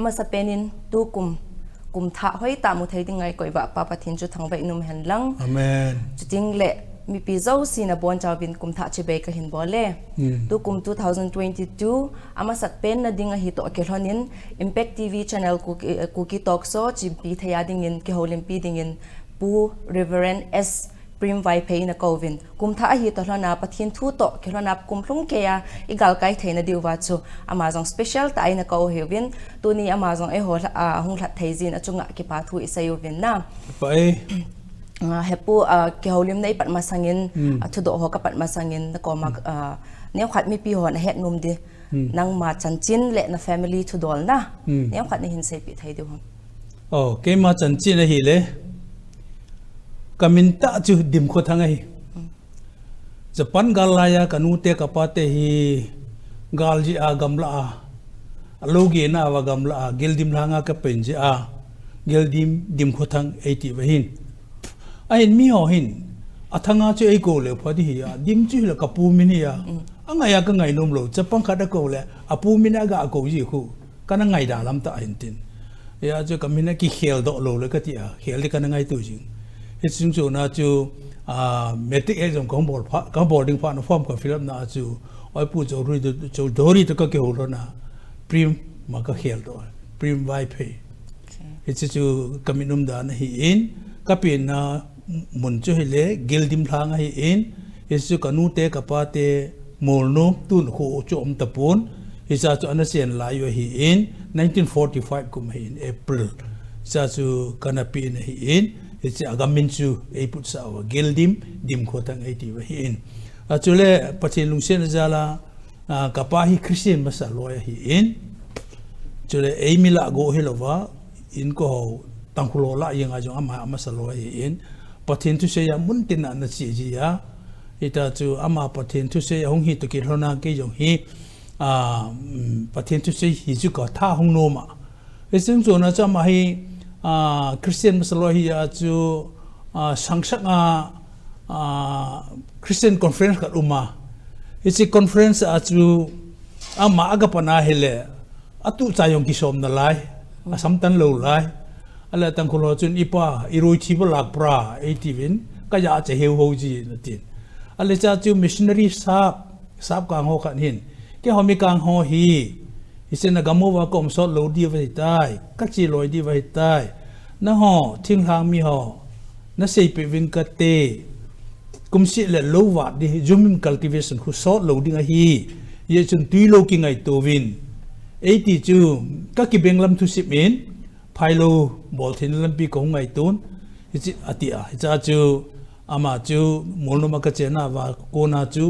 ama sa penin tu kum tha hoi ta mu thei dingai koiwa pa pathin chu thangbai num hen lang amen chuting le mi pi zo si na bon chawin kum tha chibe ka hin bole tu kum 2022 ama sat pen na dinga hi to ke honin impact tv channel Kuki talk so chimpi thaya dingin ke holim pi dingin pu reverend S.Prim Vaiphei na kovin kum tha hi to hlana pathin thu to ke hlana kum hlung ke ya igal kai theina diwa chu amazon special ta ina ko hewin tu ni amazon e hol hung hlat theizin achunga ke pa thu isayovin na pai hepu ke holim nei pat masangin thu do ho ka pat masangin na ko mak ne khat mi pi ho na het num di nang ma chanchin le na family thu dol na ne khat ni hin se pi thai du oh ke ma chanchin hi le kaminta chu dim kho thangai japan galaya kanute kapate hi galji a gamla a alogi na wa gamla a geldim langa ka penji a geldim dim kho thang 80 bahin ain mi ho hin athanga chu ei ko le phadi hi ya dim chu la kapu min hi ya anga ya ka ngai nom lo japan khada ko le apu min aga ko ji khu kana ngai da lam ta ain tin ya chu kamina ki khel do lo le ka ti a khel le kana ngai tu jing it's so na chu metric exam kong boarding pha no form ka film na chu oi pu jo ri jo dori to ka ke ho na prim ma ka khel do prim Vaiphei it's chu kaminum da na hi in ka pin na mun chu hele gildim thang hi in it's chu kanu te ka pa te mol no tun kho chu om tapon isa chu anasen la yo hi in 1945 kum hi in April sa chu kana pin hi in it's agamin chu ei put sa wa gildim dim khotang 80 wa hin achule pathin lungsen jala kapahi christian masa loya hi in chule ei mila go helova in ko tangkhulo la yanga jong ama masa loya hi in pathin tu se ya muntin na chi ji ya ita chu ama pathin tu se hong hi to ki hlona ke jong hi pathin tu se hi chu ko tha hong no ma eseng zo na cha ma hi Christian masalo hiya chu sangsak Christian conference kat uma it's a conference chu ama aga pana hele atu chayong kisom na lai asam tan lo lai ala tang khulo chun ipa iroi thi ba lak pra 80 ka ya che heu ho ji na tin ala cha chu missionary sap kang ho khan hin ke homi kang ho hi isen gamo wa kom so lo di vai tai ka chi loi di vai tai na ho thing hang mi ho na sei pe wing ka te kum si le lo wa di zoom cultivation khu so lo ding a hi ye chun tui lo ki ngai to win 80 chu ka ki benglam thu sip in phailo bol thin lam pi ko ngai tun chi atia cha chu ama chu molno ma ka chena wa ko na chu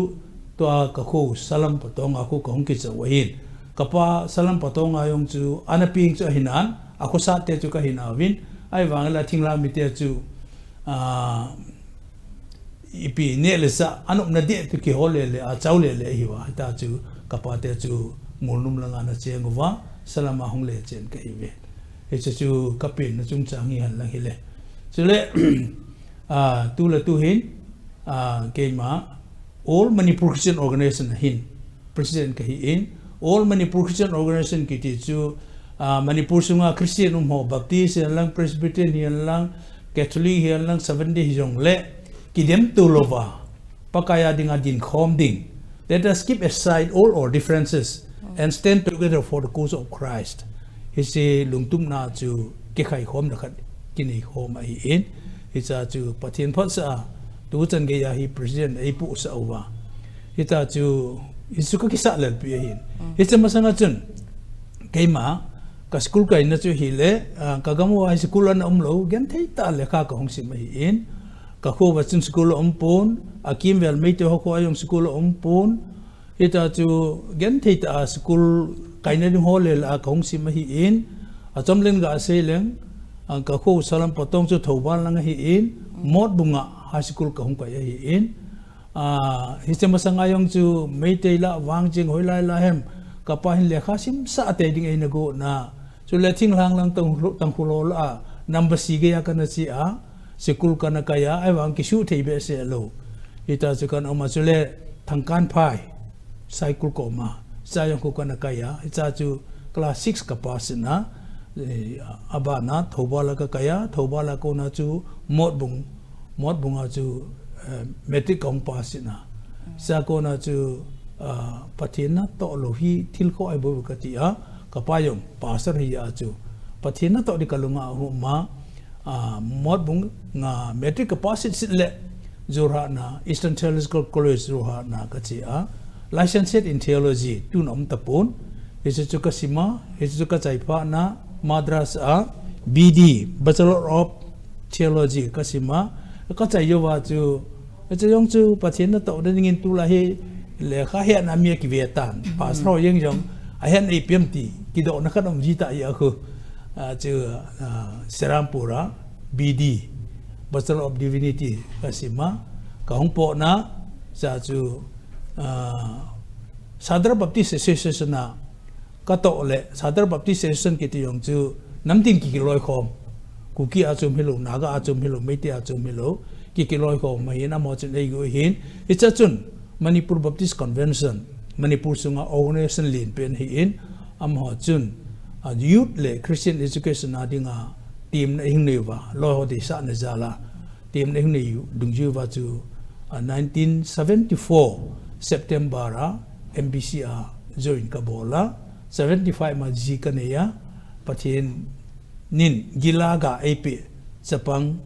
to ka khu salam patong a khu ko hong ki cha wa hin kapa salam patong ayong chu anaping chu hinan ako sa te chu ka hinawin ai wangla thingla mi te chu ipi ne le sa anup na de tu ki hole le a chaule le hi wa ta chu kapa te chu molnum langa na cheng wa salama hong le chen ka hi ve e chu kapin na chung chang hi han lang hi le chu le tu la tu hin ke ma all Manipur Christian organization hin president ka hi in all Manipur Christian organization ki ti chu Manipur sunga Christian ho Baptist lang Presbyterian lang Catholic hian lang 70 jong le kidem tulova pakaya dinga din khom ding let us keep aside all our differences and stand together for the cause of Christ hisi lungtum na chu ke khai khom na khat kini khom ai in hisa chu pathian phot sa tu chan ge ya hi president ai pu sa wa hita chu isu ka kisa lel pi hin hisa masanga chun keima ka school ka ina chu hi le ka gamu high school an lo gen thei ta lekha ka hong sim hi in ka kho wa chun school pon akim vel mei te ho ko ayong school pon ita chu gen thei ta school kaina ni hole la ka hong sim hi in achom len ga se leng ka kho salam patong chu thoban lang hi in mod bunga high school ka hong ka hi in hisema sangayong chu mei te la wang jing hoi lai la hem kapa hin lekha sim sa te ding ai na go na chu le thing lang tang khulo la number si ge ya kana chi a sikul kana kaya ai wang ki shu thei be se lo ita chu kan oma chu le thangkan phai cycle ko ma sayang ko kana kaya ita chu class 6 kapa sina abana thobala ka kaya thobala ko na chu mot bung a chu metric kong pasina sa ko na chu pathina to lo hi thil ko ai bo ka ti a kapayong pasar hi a chu pathina to di kalunga hu ma mot bung nga metric capacity sit le Jorha na Eastern Theological College Jorha na kachi a licensed in theology tu nom tapon isu ka sima isu ka chaipa na Madras a BD Bachelor of Theology kasima ka chaiyo wa chu yong chu pathin na to den ngin tu la he le kha he na mi ki vetan pas ro yeng jong a hen ai pmt ki do na khanom ji ta ya khu chu Serampura BD Bachelor of Divinity kasima ka hongpo na sa chu Sadra Baptist Association na kato le Sadra Baptist Association kiti yong chu namtin ki kiloi khom kuki achum hilo naga achum hilo meite achum hilo ki kiloi khom mai na mo chen ei go hin icha chun Manipur Baptist Convention Manipur sunga organization lin pen hi in am ho chun youth le Christian education na dinga team na hing ne wa lo ho de sa na jala team na hing ne dungju wa chu 1974 September MBC join ka bola 75 ma ji kaneya pathin nin gilaga ap chapang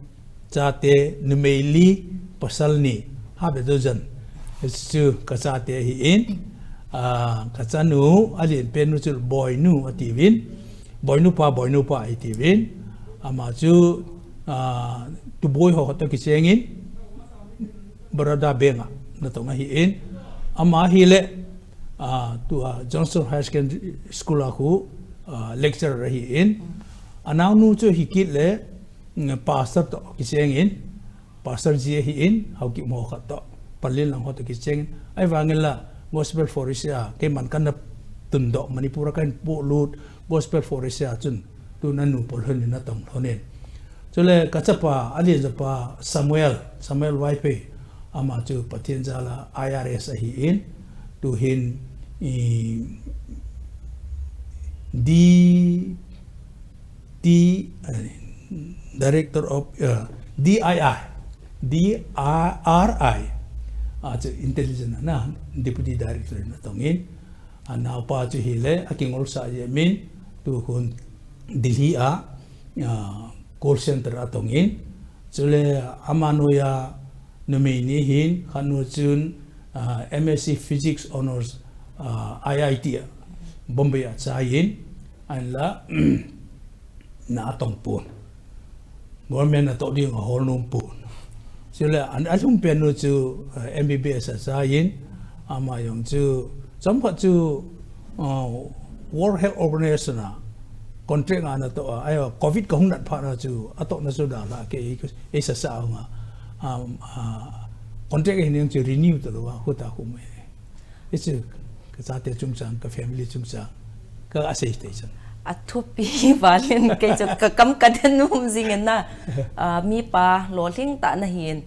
chate numeili pasalni habe dojan chu kachate hi in kachanu alien penu chul boy nu ativin boy nu pa ativin ama chu tu boy ho to kichengin barada benga na to hi in ama hi le tu Johnson High Secondary School aku lecturer rahi in anau nu chu hikit le pastor to kisengin pastor ji hi in hau ki mo khat to palil lang ho to kiseng ai wangela gospel forisia ke man kan tundo Manipur kan pu lut gospel forisia chun tu nanu pol hen na tong thonen chule kachapa ali japa Samuel Vaiphei ama chu pathin jala IRS hi in tu hin Director of DRI intelligence na deputy director na tongin na pa chu hile aking olsa Jemmy tu hun Delhi call center atongin chule amanoya numeni hin khanu chun MSc Physics Honors IIT Bombay chayin an la na tong pun government na to ding hol num pun sila an alung penu chu MBBS chayin ama yong chu champa chu World Health Organization na contract ana to ayo COVID ka hunat pha na chu atok na chu da la ke isa sa nga contract hin chu renew to wa huta kum ichu ka te chungchang ka family chungchang ka assistation athupi valin ke chu ka kam ka denum zingen na mi pa loling ta na hin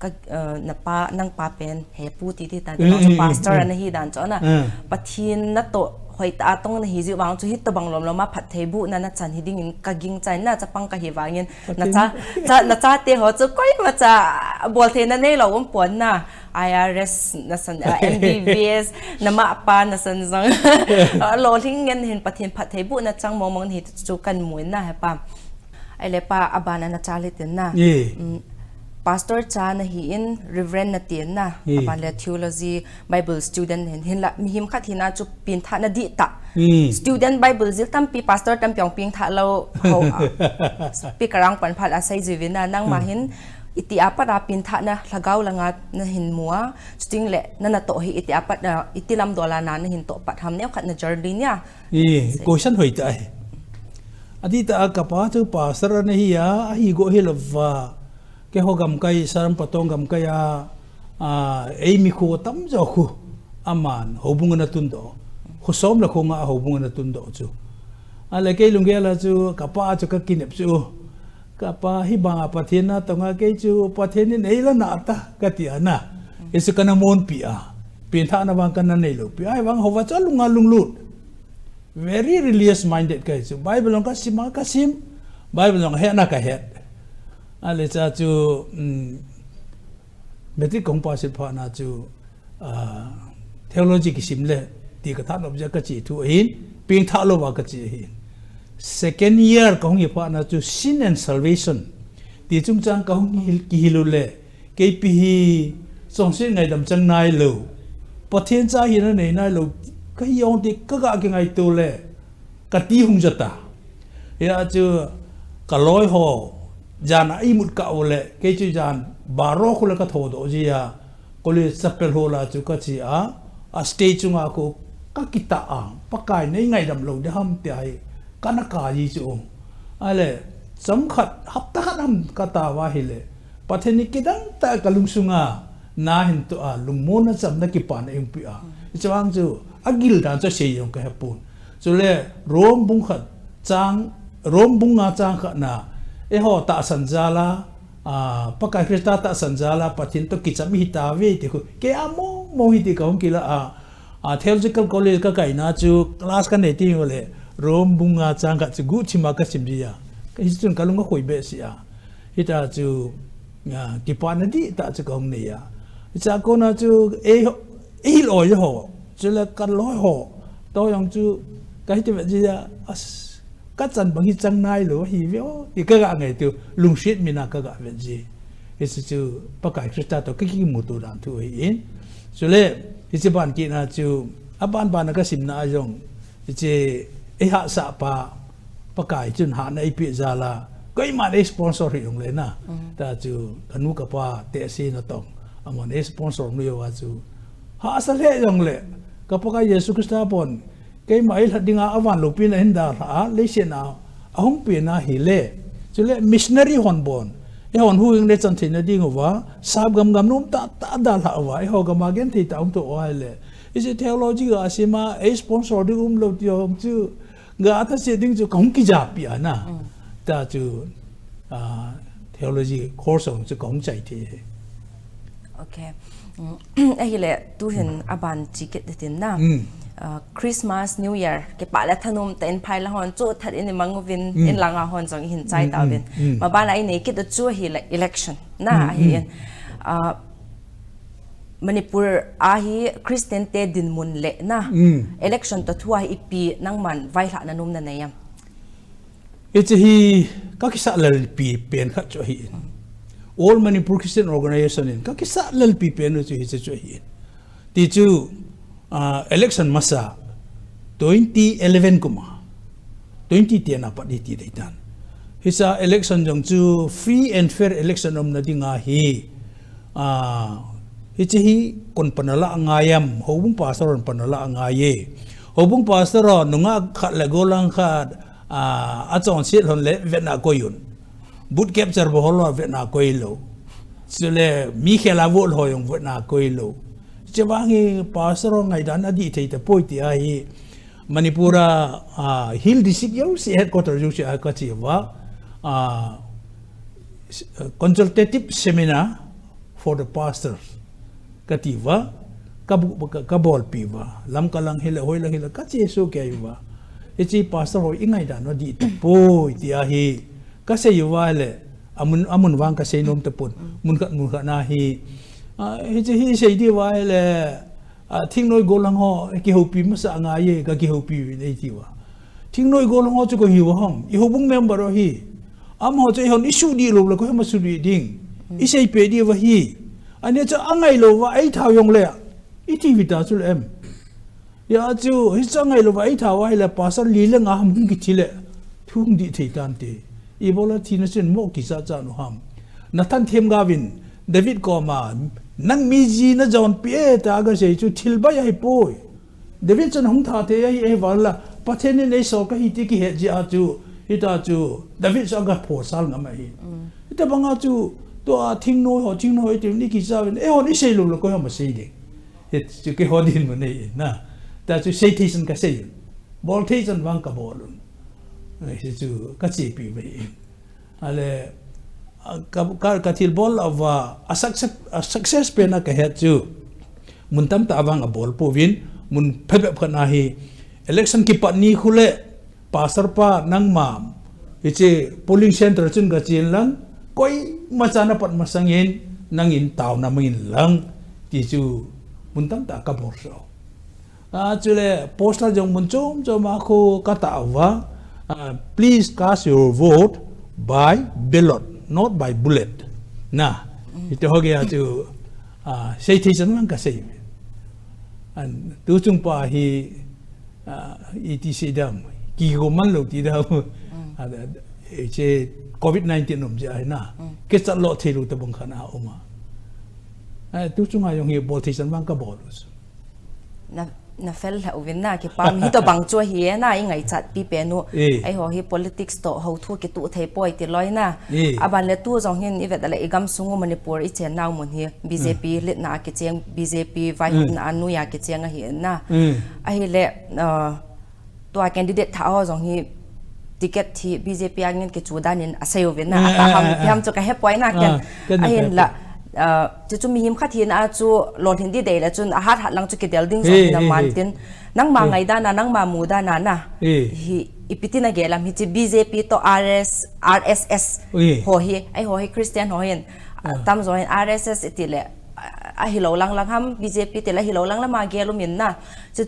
ka na pa nang pa pen he pu ti ti ta no pastor na hi dan cho na pathin na to hoi ta tong na hi ji wang chu hit to bang lom loma phat thei bu na na chan hi ding in ka ging chai na chapang ka hi wangin na cha te ho chu koi ma cha bol the na nei lo om pon na IRS na san MBBS na ma pa na san zang lo thing ngen hin pathin phat thei bu na chang mong mong hi chu kan muin na ha pa ai le pa abana na chalitin na pastor cha na hi in reverend na tin na aban le theology Bible student hin la mi him khat hina chu pin tha na di ta student Bible zil tam pi pastor tam pyong ping tha lo ho pi karang pan phat asai jiwina nang ma hin iti apat pin tha na lagaw langa na hin mua sting le na to hi iti apat iti lam dola na hin to pat ham ne khat na journey nya question hoi ta adita ka pa chu pastor na hi ya hi go hi lova ke ho gam kai saram patong gam kai ei mi khu tam jo khu aman hobung na tundo khosom la khonga hobung na tundo chu ala ke lungela chu kapa chu ka kinep chu kapa hi banga pathina tonga ke chu pathin nei la na ta ka ti ana esu kana mon pi a pin tha na bang kana nei lo pi ai bang howa cha lunga lunglut very religious minded cái chú Bible long cái sim Bible long hết na cái hết ale cha chú mấy cái công pháp sinh hoạt na chú theology cái sim lệ thì cái tháp nó cái chỉ thu hin pin tháp lo vào cái chỉ hin second year công nghiệp hoạt na chú sin and salvation thì chúng ta công hilu lệ cái pi song sinh ngày đầm chân nai lâu bất thiên gia hiện nay nai lâu cái ông thì cái ngày tu lệ cái tí hung giật ta ya chú cái lối hồ jana ai một cạo lệ cái chú jan baro khula cái thổ độ gì à có lẽ sapel hồ là chú cái gì à stage chung à cô các kita à bắc cái này ngày đầm lâu để ham tiai cái nó cả gì chú à lệ sắm khát hấp tắc ham cái ta vào hi lệ bất thiên cái đăng ta cái lung sung à na hin to à lung mona sắm na kipan em pi à chú ang chú agil dan cho sei yong ka hapun so le rom bung khat chang rom bung nga chang kha na e ho ta sanjala pakai krista ta sanjala pathin to kichami hita ve te ko ke amo mo hi ti kaung kila theological college ka kai na chu class ka ne ti ole rom bung nga chang ka chu gu chima ka simjia ka hi chun kalunga khoi be sia hita chu ki pan di ta chu kaung ne ya cha ko na chu e loi ho chứ là cái lối họ tôi ông chú cái gì à các dân bằng cái chân này rồi hiểu thì cái gã này tiêu lung xịt mình là cái gã vậy gì cái chú bác cái Christa tôi cái một tổ đàn thôi in cho nên cái bạn kia là chú bạn cái sim na dùng cái hạ sạ pa bác cái chun hạ này bị ra là cái mà để sponsor dùng lên na ta chú cái nu cái pa tệ xin nó tông mà để sponsor nuôi vào chú hạ sao thế dùng lên kapag Yesus Krista pon kay mail hadinga awan lupin na hinda ha lesen na ahong pina hile chule missionary hon bon e hon huing le chan thina ding wa sab gam nom ta dal ha wa e ho gam gen thi ta to oile is it theology ga asima e sponsor di lo ti hom chu ga ta se ding chu kong ki ja pi ana ta chu theology course ong chu kong chai thi okay ai lệ tu hình aban chiket tin na Christmas New Year ke pala thanum ten phai la hon chu that in mangovin in langa hon jong hin chai ta vin ma ba lai nei ke the chu hi election na hi Manipur hi Christian te din mun le na election to thua hi pi nang man vai hla na num na nayam it's hi ka ki sa lal pi pen kha chu hi all Manipur Christian organization in ka kisa lal pi pen chu hi chu hi ti chu election masa 2011 kuma 2010 na pa di ti daitan hisa election jong chu free and fair election om na dinga hi hi kon panala ngayam hobung pastor panala ngaye hobung pastor nunga khat la golang khat a chon sit hon le vetna koyun boot capture bo holo vetna koilo chule mi khela vol hoyong vetna koilo chebangi pastor ngai dan adi thei ta poiti ai Manipura hill district yo si headquarters yo si ka chi wa consultative seminar for the pastors kativa kabol piwa lam kalang hila hoila hila ka chi so ke wa echi pastor ho ingai dan no di ta poiti ai ka se yuwa le amun wang ka se nom te pun mun kha na hi hi se di wa le thing noi golang ho ki hopi ma sa nga ye ka ki hopi nei ti wa thing noi golang ho chu ko hi wa hom I hobung member hi am ho che hon issue di lo ko ma su di ding I sei pe di wa hi ane cha angai lo wa ai thau yong le I ti vita chu em ya chu hi cha ngai lo wa ai thau wa le pasal li le nga ham ki thi le thung di thei tan te I bola thi na chen mo ki sa cha no ham na tan them gavin David ko ma nang mi ji na jon pe ta ga sei chu thil ba ai poi David chan hong tha te ai wala pathen nei so ka hi ti ki he ji a chu hita chu David so ga pho sal ngam ai hita banga chu to a thing no ho ching no ti ni ki sa e ho ni sei lo ko ma sei de he chu ke ho din mo nei na ta chu sei thi san ka sei bol thi san wang ka bol ai chu ka chi pi ve ale ka til bol of a success pena ka het chu mun tam ta awang a bol po win mun phebe phana hi election ki patni khule pasar pa nang mam ichi polling center chun ga chin lang koi machana pat masangin nangin taw na mangin lang ti chu muntam ta ka bor so chule postal jong mun chom ma kho ka ta wa please cast your vote by ballot not by bullet na ito hoge chu sei thi chan mang ka sei an tu chung pa hi etc dam ki go man lo ti da che covid-19 nom ja na ke chat lo the lu ta bang khana oma tu chung a yong hi bol thi chan mang ka bol na fel la uvin na ki pam hi to bang cho hi na i ngai chat pi pe nu ai ho hi politics to ho thu ki tu thei poi ti loi na aban le tu jong hin ivet le igam sungu manipur i chen naw mun hi bjp lit na ki cheng bjp vai na anu ya ki cheng a hi na a hi le to candidate tha ho jong hi ticket thi bjp angin ki chu danin asayo vin na ta ham cho ka he poi na ken a hin la chu mi him kha thin a chu lon hindi dei la chun a hat lang chu ki del ding so na man tin nang ma ngai da na nang ma mu da na hi ipitina gelam hi chi bjp to rss ho hi ai ho hi christian ho hin tam zo hin rss itile a hi lo lang ham bjp te la hi lo lang la ma ge lu min na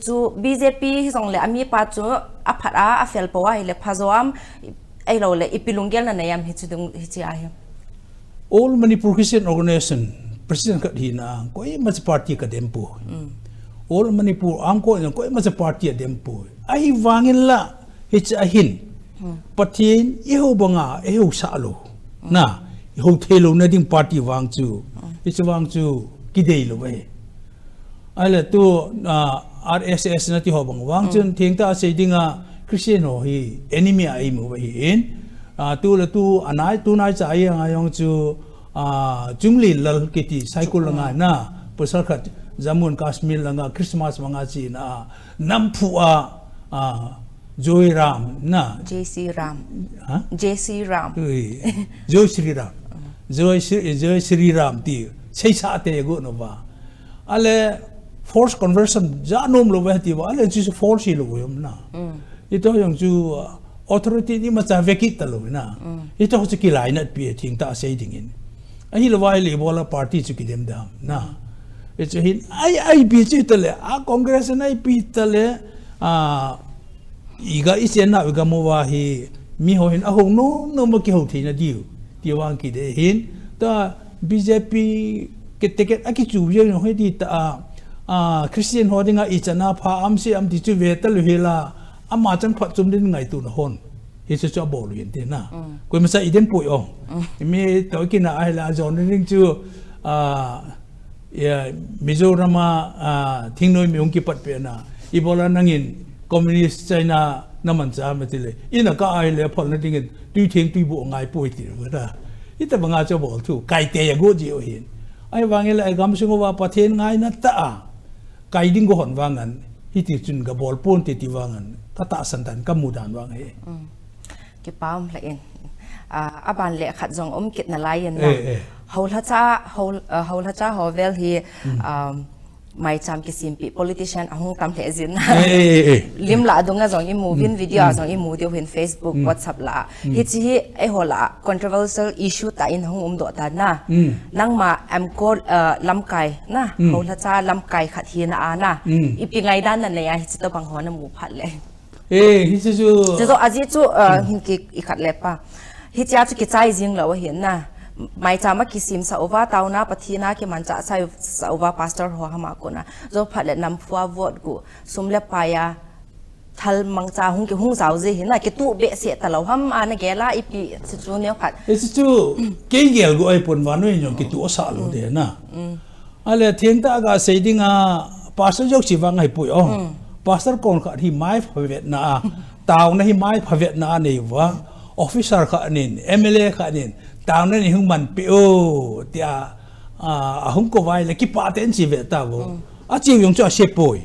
chu bjp hi song le ami pa chu a phat a fel po wa hi le phazom ai lo le ipilungel na yam hi chu dung hi chi a hi all Manipur Christian organization president kat hina koi mas party ka dempo all Manipur AMCO koi mas party dempo ai wangin la hich ahin pathin eho banga eho salo na eho thelo na ding party wang chu hich wang chu kidei lo bai ala tu RSS na ti ho bang wang chun thing ta sei dinga Christian ho hi enemy ai mu bai in tu la tu anai tu nai cha ai ngayong chu jungli lal kiti cycle langa na pasal khat jamun kashmir langa christmas manga chi na nampu joy ram na jc ram jc ram joy sri ram joy sri ram ti sei sa te go no ba ale force conversion ja nom lo ba ti ba ale chi force lo yom na ito yung chu authority ni ma cha veki talo na ito ho chi lai na pi thing ta sei dingin ai lo wai le bola party chu ki dem dam na it's hin ai pi chi tale a congress na pi tale iga isen na ga mo wa hi mi ho hin a ho no ma ki ho thi na diu ti wang ki de hin ta bjp ke ticket a ki chu ye no he di ta christian hodinga i chana pha am si am ti chu ve tal hela ama chan phat chum din ngai tu na hon hi chu cho bol yin te na koi ma sa iden pui ong mi to ki na ai la zon ring chu ya mizorama thingnoi mi ong ki pat pe na i bola nangin communist china naman cha ma tile ina ka ai le phol na ding tu thing tu bu ngai pui ti ro da ita banga cho bol thu kai te ya go ji o hin ai wangel ai gam sungo wa pathen ngai na ta kai ding go hon wangan hi ti chun ga bol pon ti wangan kata santan kamudan wang he ki pam la in aban le khat jong kit na lai na hol cha hovel hi mai cham ki simpi politician ahung tam le zin lim la dunga jong i movie video jong i movie hin facebook whatsapp la hi chi hi e hola controversial issue ta in hung do ta na nang ma AMCO lamkai na hol cha lamkai khat hi na ana ipingai dan na le ya hi chi to bang hon na mu phat le hi chu aji chu hin ki ikhat le pa hi cha chu ki chai jing lo hin na mai chama kisim sa ova tauna pathina ki mancha sa ova pastor ho hama ko na zo phatle nam phwa vote gu sumle paya thal mangcha hung ki hung zaw je hina ki tu be se talo ham ana gela ipi chu ne phat chu ke gel gu ai pon wanoi nyong ki tu sa lo de na ale thengta ga seidinga pastor jok chi wang ai pui ong pastor kon kha hi mai phavet na taw na hi mai phavet na nei wa officer kha nin mla kha nin taw na ni hung man pi o tia hung ko vai le ki pa ten chi ve ta bo a chi yong cho she poi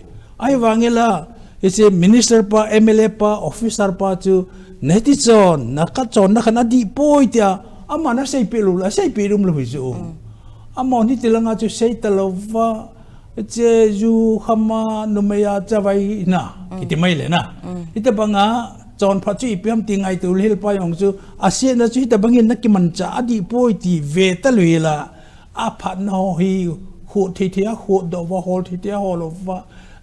ai wangela ise minister pa mla pa officer pa chu neti chon na ka chon na khana di poi tia ama na sei pe lu la sei pe rum lu hi chu ama ni tilanga chu sei talova เจจูขมานุมยาจะไว้นะคิดไม่เลยนะที่แต่บางอ่ะจอนพัชจีเปียมติงไอตุลฮิลไปของจูอาเซียนนะจูแต่บางอย่างนักกิมันจะอดีป่วยที่เวทลุยละอาพันหอฮีหัวที่เทียหัวดอกว่าฮอลที่เทียฮอลว่า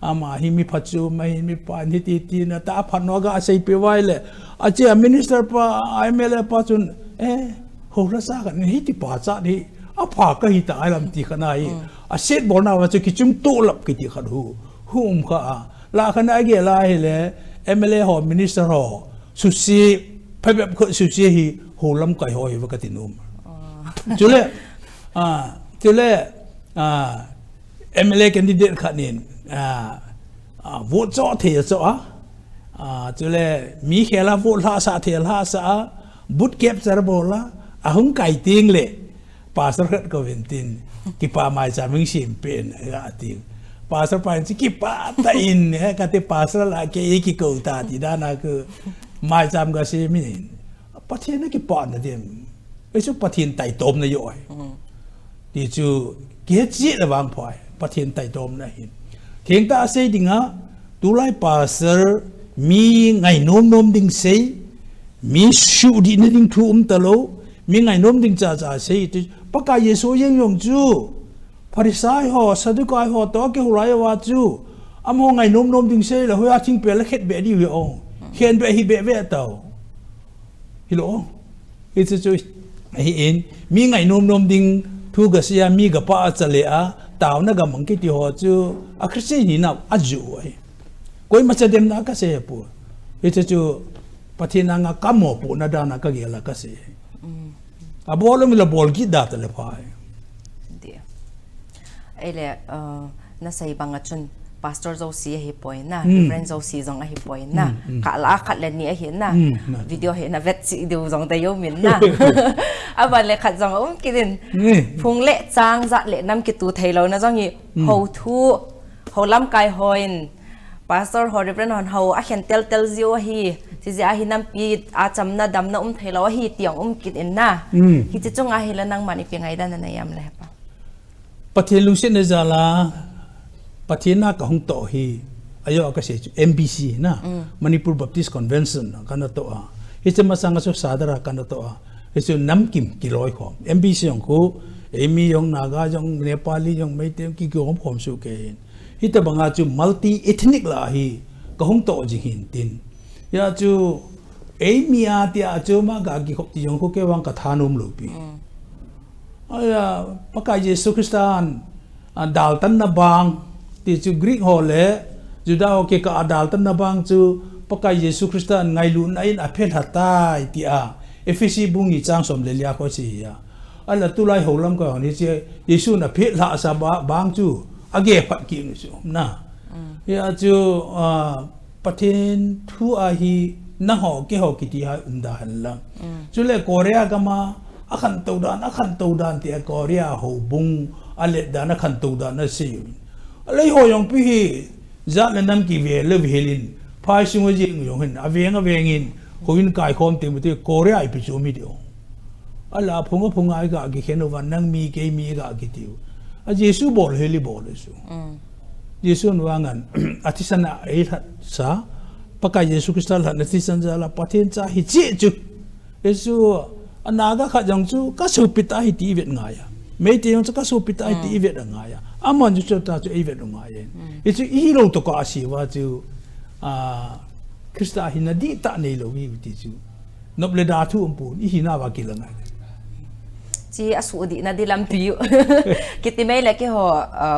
อามาฮิมีพัชจูไม่มีปานฮิติตีนะแต่อาพันหอกอาศัยไปไว้เลยอาเจียมินิสเตอร์ปะไอเมลปะจุนโหราซากันฮิติปาจัดฮิอาพาก็ฮิตไอลำตีขนาดอาเซตบอลน่าว่าจะคิดจุ่มตุลับกิติขัดหูหุ่มข้าลาขนาดเกล้าเฮเลยMLA หอมินิสเตอร์หอสุสีไปแบบสุสีฮีหูลำไก่หอยวักตินุมจุเล่MLA แคนดิเดตขัดนินโหวตจ่อเทียจ่อจุเล่มีแค่ละโหวตลาสาเทียลาสาบุตรเก็บสารบอละหุ่งไก่ติงเล่ป่าสระก็เวนตินกิป่าไม้จามิงชิมเป็นอะไรติงpasal panci kita tain ya kata pasal ke iki kau tadi dan aku macam kasi min patien ki pan dia itu patien tai tom na yo di chu ke ji la bang phai patien tai tom na hin thing ta sei dinga tulai pasal mi ngai nom ding sei mi shu di na ding thu talo mi ngai nom ding cha sei tu pakai yeso yeng yong chu Parisai ho sadukai ho to ke hulai wa chu am ho ngai nom ding sei la hoya ching pe la khet be di wi ong khen be hi be ve tao hi lo it's chu hi in mi ngai nom ding thu ga sia mi ga pa chale a taw na ga mang ki ti ho chu a khri ni na a ju ai koi ma cha dem na ka se pu it's chu pathina nga kamo pu na da na ka ge la ka se a bol mi la bol ki da ta le phai ele na sai banga chun pastor zo si hi point na friend zo si zong a hi point na ka la khat le ni a hi na video he na vet si du zong da yo min na aba le khat zong kidin phung le chang za le nam ki tu thailo na zong hi ho thu ho lam kai hoin pastor ho reverend hon ho a khen tel zio hi si ja hi nam pi a cham na dam na thailo hi tiang kit in na hi chi chunga hi la nang mani pi ngai dan na yam le pa Patien lusin na zala patien na kahong to hi ayo kasi MBC na Manipur Baptist Convention kana to ito masanga so sadara kana to ito namkim kiloy ko MBC yung ko emi yung naga yung Nepali yung Meitei ki ko phom su ke ito banga chu multi ethnic la hi kahong to jihin tin ya chu emi atia chu ma ga ki khop ti yung ko ke wang kathanum lupi aya pakai Yesus Kristan daltan na bang ti chu Greek hole juda ke ka daltan na bang chu pakai Yesus Kristan ngai lu nain a phet hatai ti a efisi bungi chang som le lia ko si ya ala tulai holam ko ni che Yesu na phet la sa bang chu age phat ki ni chu na ya chu pathin thu a hi na ho ke ho ki ti ha da han la chu le Korea ka ma akan taudan ti Korea ho bung alet dan akan taudan na si alai ho yong pi za le nam ki ve le velin phai sing ji yong hin avengin hoin kai khom ti ti Korea i pi chu mi dio ala phunga ai ga gi khen wan nang mi ke mi ga gi ti a Jesu bol heli bol su Jesu wangan atisana ai sa pakai Yesu Kristal han atisan za la pathen cha hi chi chu Yesu anaga kha jang chu ka su pita hi ti vet ngaya Meitei yung ka su pita hi ti vet ngaya amon ju ta chu vet ngaya itu i lo to ka si wa chu Krista hi na di ta nei lo wi ti chu noble da thu umpun i hi na wa ki langai chi asu di na dilam piu kiti mai le ke ho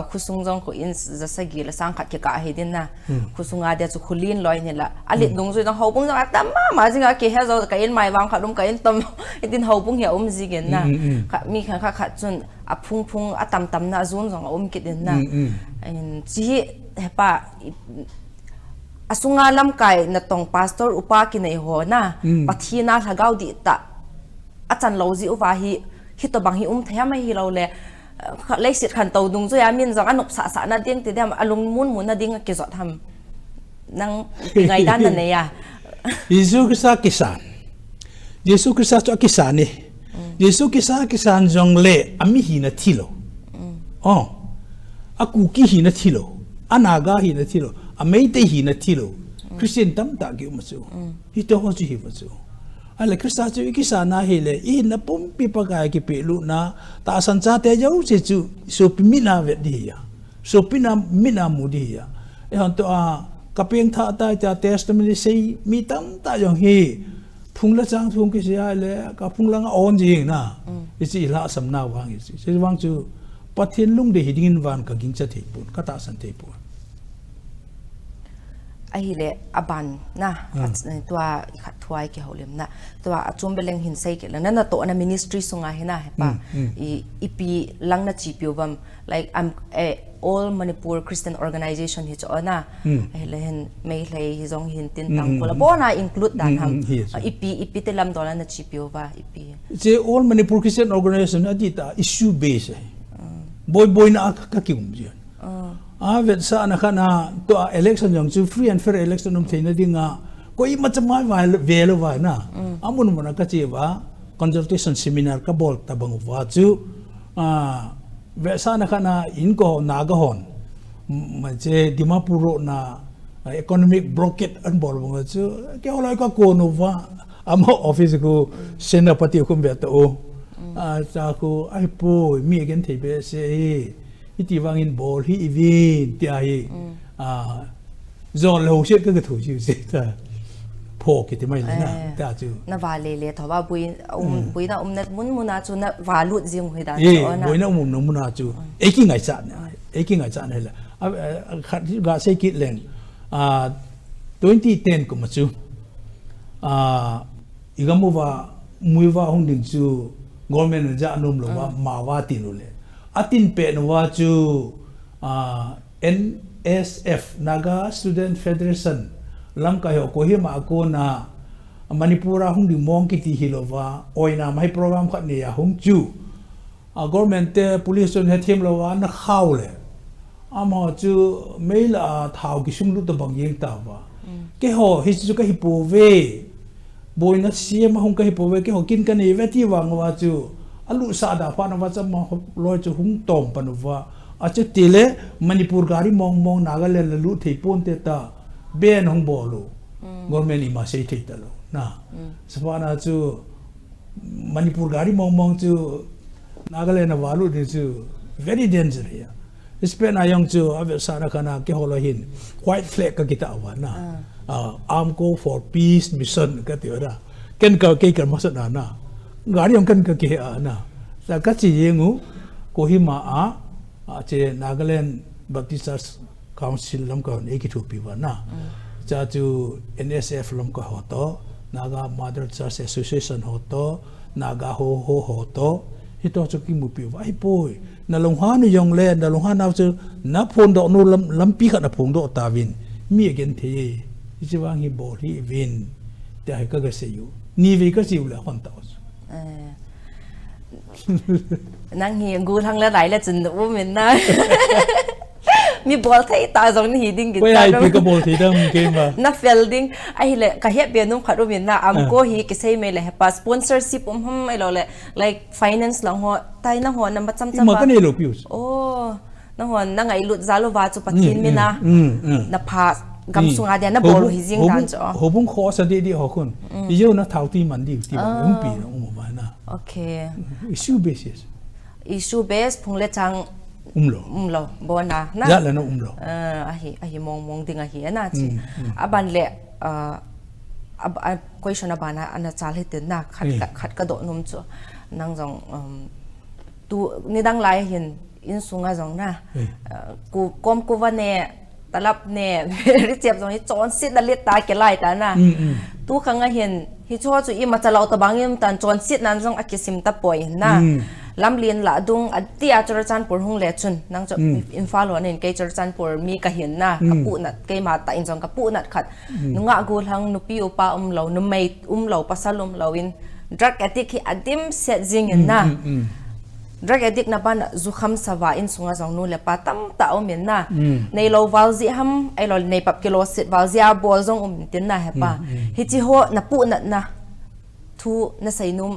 khusung jong ko in za sagi la sang khat ke ka he din na khusunga de chu khulin loi ne la ali dung zui jong ho bung jong tam ma jinga ke he zo ka in mai wang kha dum ka in tam idin ho bung ya ji gen na kha mi kha chun a phung a tam na zun jong ki din na in chi he pa asunga lam kai na tong pastor upa ki nei ho na pathina thagau di ta achan lo ji uwa hi hito bang hi thaya mai hi lo le lai sit khan to dung zo ya min jang anop sa na ding te dam alung mun na ding ke zo tham nang ngai dan na ne ya Yesu Krista cho kisan ni Yesu kisan jong le ami hi na thilo a Kuki hi na thilo a Naga hi na thilo a Meitei hi na thilo Christian tam ta ki masu hi to ho chi hi masu ale Krista chu ikisa na hi le I na pum pi pa ka ki pe lu na ta san cha te jau che chu so pi mi na ve di ya so pi na mi na mu di ya e hon to a kapeng tha ta cha testimony sei mi tam ta jong hi phung la chang thung ki sia le ka phung lang on jing na isi la sam na wang isi se wang chu pathin lung de hiding van ka ging cha thei pun ka ta san thei pun ai le aban na tua khat thuai ke holem na tua achum beleng hin sei ke na na to na ministry sunga hena hepa ipi lang na chi piobam like I'm all Manipur Christian organization hi chona hele hen mei hlei hi jong hin tin tang kola bona include dan ham ipi telam dola na chi piova ipi je all Manipur Christian organization adita issue base boy na ka kium je vet sa na khana to election jong chu free and fair election um theina dinga koi machama velo wa na amun mona ka che wa consultation seminar ka bol tabang wa chu vet sa na khana in ko na ga hon ma che Dimapur na economic blockade an bol bang chu ke holai ka ko no wa ama office ko senapati ko be to cha ko ai po mi again thei be se iti wangin bol hi evin ti ai zon lo se ka thu chi se ta pho ki ti mai na ta chu na vale le thoba bui na net mun na chu na valut jing hoi da na bui na no mun na chu eki ngai cha na eki ngai cha na la khat ga se ki leng 2010 ko ma chu igamu wa muiwa hong ding chu government ja anum lo wa ma wa tin lo le atin pe no wa chu NSF Naga Student Federation lang kayo ko hi ma ko na Manipura hung di mong ki ti hilova oina mai program khat ne ya hung chu government te police on hem lo wa na khaw le ama chu mail thau ki sung lu to bang yeng ta wa ke ho hi chu ka hi po ve boy na siam hung ka hi po ve ke ho kin ka ne ve ti wang wa chu alu sa da pa na wa cha ma loi chu hung tom pa no wa a chu tile Manipur gari mong Nagaland lu thei pon te ta ben hong bo lu government I ma sei thei ta lo na sa na chu Manipur gari mong chu Nagaland na walu de chu very dangerous ya ispen ayong chu ave sa na kana ke holo hin white flag ka kita wa na AMCO for peace mission ka ti ora ken ka ke ka ma sa na gari ông cần cái na là các chị yengu ko hi ma che Nagaland Baptist Church Council lam ko ne ki thu pi wa na cha chu NSF lam ko ho to Naga Mother Church Association ho to Naga ho to hi to chu ki mu pi wa ai poi na long ha nu yong le na long ha na chu na phon do nu lam pi kha na phong do ta win mi again the chi wang hi bo hi win ta hai ka ga se yu ni ve ka siu la hon ta nang hi gu thang la dai la chun u min na mi bol thai ta jong ni ding gi ta ai ka bol thai dam ke ma na felding ai le ka he be num kharu min na am ko hi ki sei me le pa sponsorship ai lo le like finance lang ho tai na ho na ma cham ma ka ne lo pius na ho na ngai lut zalo wa chu pathin mi na pha gam sunga dia na bol hi jing dan cho ho bung kho sa di ho kun yo na thau ti man di ti ba um pi na ma na okay issue base phung le chang umlo bo na ja la na umlo a hi mong ding a hi na chi aban le question abana ana chal he te na khat ka do num chu nang jong tu ni dang lai hin in sunga jong na ku kom ku wa ne talap ne ri chep jong ni chon sit da let ta ke lai ta na tu khanga hin hi cho chu I ma chalaw ta bangim tan chon sit nan jong akisim ta poi na lam lien la dung atia chorchan pur hung le chun nang cho infal on in ke chorchan pur mi ka hin na kapu na ke ma ta in jong kapu na khat nunga gul hang nupi upa lo nu mei lo pasalum lo in drug addict hi adim set jing in na drug addict na ban zu kham sawa in sunga jong nu le pa tam ta o min na nei lo walzi ham ai lo nei pap kilo sit walzia bol jong tin na he pa hi chi ho na pu na thu na sai num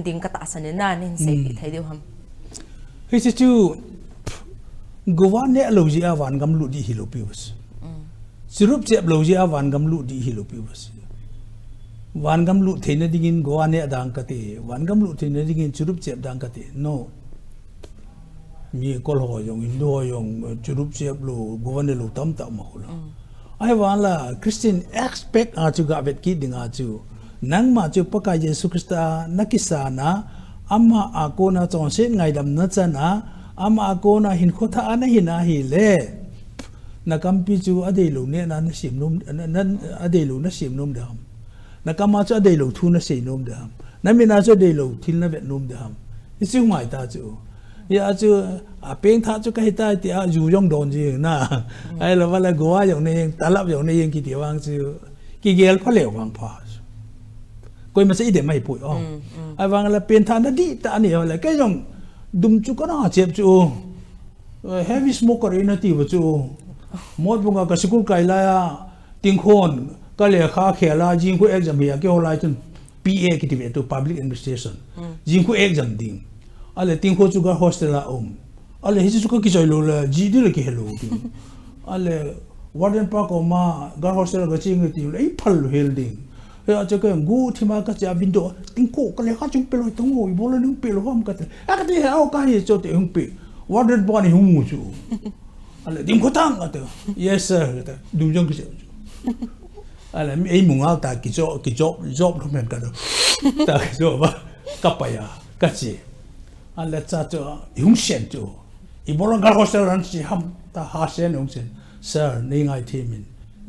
ding ka ta san na nin sei pi thai deu ham hi chi chu gowa ne loji awan gam lu di hilopi was sirup chep loji awan gam lu di hilopi was wan gam lu theina dingin gowa ne adang kate wan gam lu theina dingin sirup chep dang kate no mi kol ho yong indo yong sirup chep lu gowa ne lu tam ta ma hula ai wala Christian expect a chu ga vet ki dinga chu nang ma chu paka Yesu Krista nakisana ama akona chon se ngai dam na chana ama akona hin khotha ana hina hi le nakampi chu adei lu ne na sim num nan adei lu na sim num dam nakama chu adei lu thu na sei num dam namina chu adei lu thil na vet num dam isu mai ta chu ya chu a peng tha chu kai ta ti a ju yong don ji na ai la wala goa yong ne talap yong ne yeng ki ti wang chu ki gel pha le wang pha koi ma se ide mai pui oh ai wang la pen tha na di ta ni la ke yong dum chu ka na chep chu heavy smoker ina ti wa chu mod bunga ka sikul kai la ting khon ka le kha khela jing ku exam ya ke holai chun PA ki ti to public administration jing ku exam ding ale ting kho chu ga hostel la ale hi chu ka ki choi lo la ji di le ki hello ale warden pa ko ma ga hostel ga ching ti le i phal hel ding ya cha ka ngu thi ma ka cha window ting ko ka le kha chung pe lo tong ngoi bo le nung pe lo hom ka te a ka ti ha o ka hi cho te hung pe warden pa ni hung mu chu ale dim ko tang ka te yes sir ka te dum jong ki chu ale ei mu nga ta ki job lo men ka do ta ki jo ba ka pa ya ka chi ale cha cho hung shen chu i bo lo ga hostel ran chi ham ta ha shen hung shen sir ni ngai thi min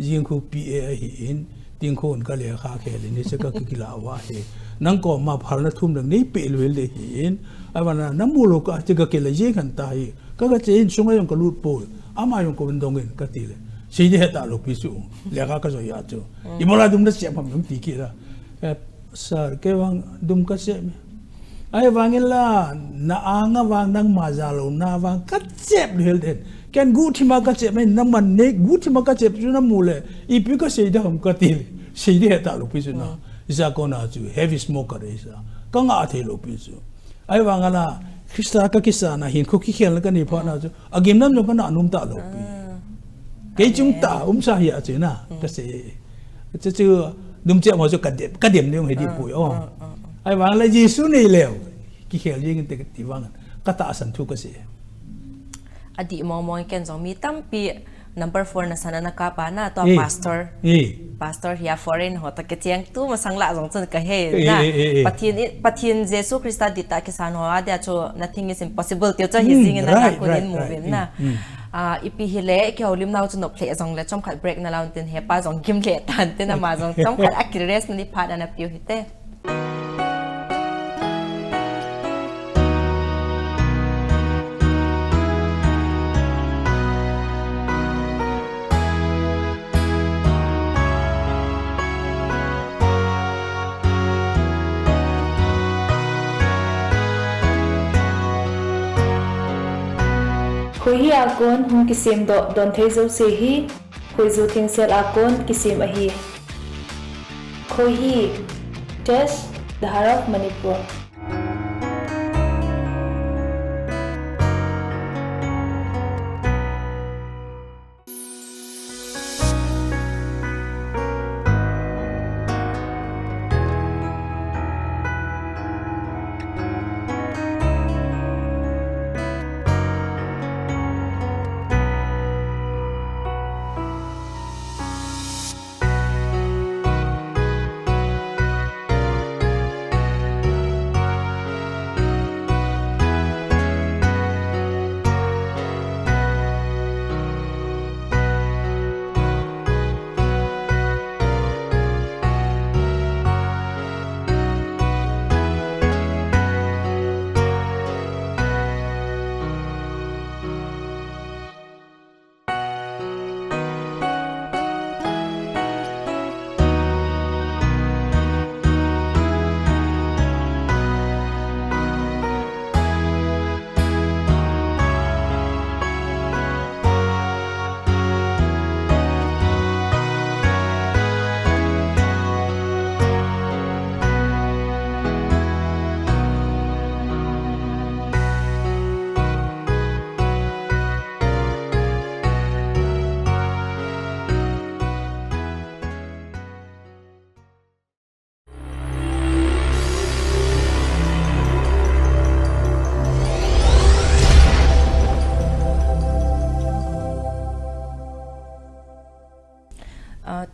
jing khu PA hi in ting khon ka le kha khel ni se ka ki la wa he nang ko ma phal na thum dang ni pe lo le hin awana namu lo ka ti ka ke le je kan ta hi ka che in sunga yong ka lut po ama yong ko ndong en ka ti le sei de ta lo pi su le ka so ya chu I mola dum na se pham dum ti ki la sir ke wang dum ka se ai wangela na anga wang nang ma za lo na wang ka chep le den ken gu thi ma ka chep mai nang man ne gu thi ma ka chep chu na mu le I pi ka sei da hum ka ti sei de ta lo pi su na isa ko na chu heavy smoker isa ka nga the lo pi su ai wangala Krista ka kisa na hin ko ki khel ka ni pha na chu agim nam no ka na num ta lo pi ke chung ta sa hi a che na ka se chu dum che mo chu ka dem ne he di pu yo ai wangala Yesu ni leo ki khel yeng te ti wang ka ta san thu ka se adi mo ken zong mi tampi number 4 na sana nakapa na to pastor here foreign hota ke chiang tu masang la jong chen ka he na pathin Jesu Christa dita ke san ho adia cho nothing is impossible te cho hizing na ko din movie na ipi hile ke olim naw chu no phle jong le chom khat break na laun tin he pa jong kim le tan te na ma jong chom khat akires ni pha na piu hite Khoi hi akon hung kisim do don thei zo se hi khoi zo thing sel akon kisim a hi khoi hi test the heart of Manipur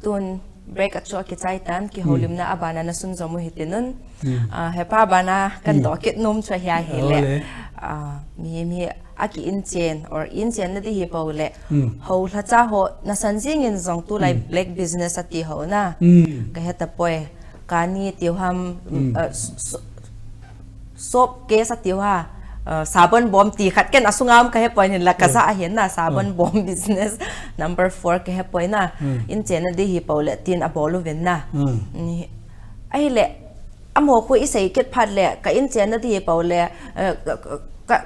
tun break at cho kitai tan ki holim na abana na sun zomu hitinun hepa bana kan to kit nom chwa hia hele mi aki inchen or inchen na di hi paule ho la cha ho na sanjing in zong tu lai black business ati ho na ka heta poe kani tiwham sop ke sa tiwa sabon bomb ti khat ken asungam ka he point la kaza hen na sabon bomb business number 4 ka he point na in chen di hi paule tin abolu ven na ni ai le amo khu isai ket phat le ka in chen di hi paule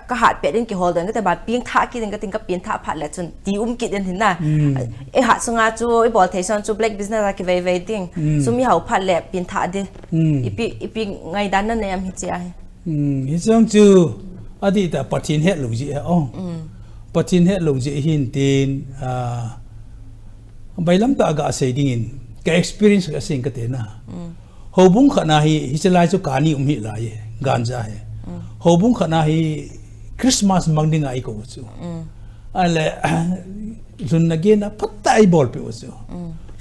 ka hat pe din ki holden ka ba ping tha ki din ka tin ka pin tha phat le chun ti ki din hin na e ha sunga chu e bol thation chu black business ki ve ding sumi hau phat le pin tha din ipi ngai dan na ne am hi che ai hi song chu adi ta patin het lu ji ong patin het lu ji hin tin bailam ta ga sei ding in ka experience ka sing ka te na hobung khana hi chalai chu kani hi la ye ganja he hobung khana hi Christmas mangding ai ko chu ale lun nagena phatta ai bol pe chu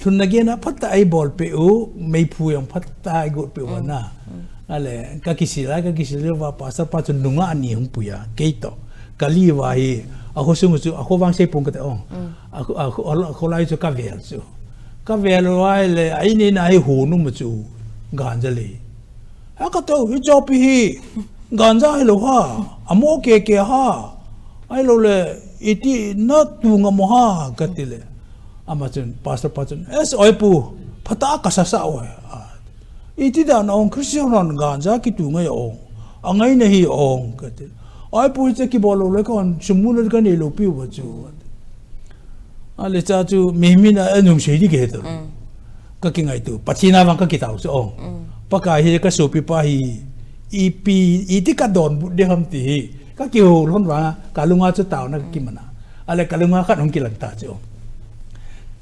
lun nagena phatta ai bol pe u mei phu yang phatta ai go pe wa na ale ka kisila wa pasar pa chun nunga ani hung puya keito kali wa hi a ho sung chu a ho wang sei pung ka te ong a ho lai chu ka vel wa le ai ni na ai hu nu mu chu ganja le a ka to hi jo pi hi ganja ai lo ha amo ke ha ai lo le iti na tu nga mo ha ka ti le ama chun pasar pa chun es oi pu phata ka sa sa wa iti da na ong Christian non ganja ki tu ngai ong angai na hi ong ka te ai pu che ki bolo le kon sumun ka ni lo pi wa chu ale cha chu mi na anung sei di ke to ka ki ngai tu pachina wang ka ki tau chu ong pa ka hi ka so pi pa hi ipi iti ka don bu de ham ti ka ki ho lon wa ka lunga chu tau na ki mana ale ka lunga khat hong ki lang ta chu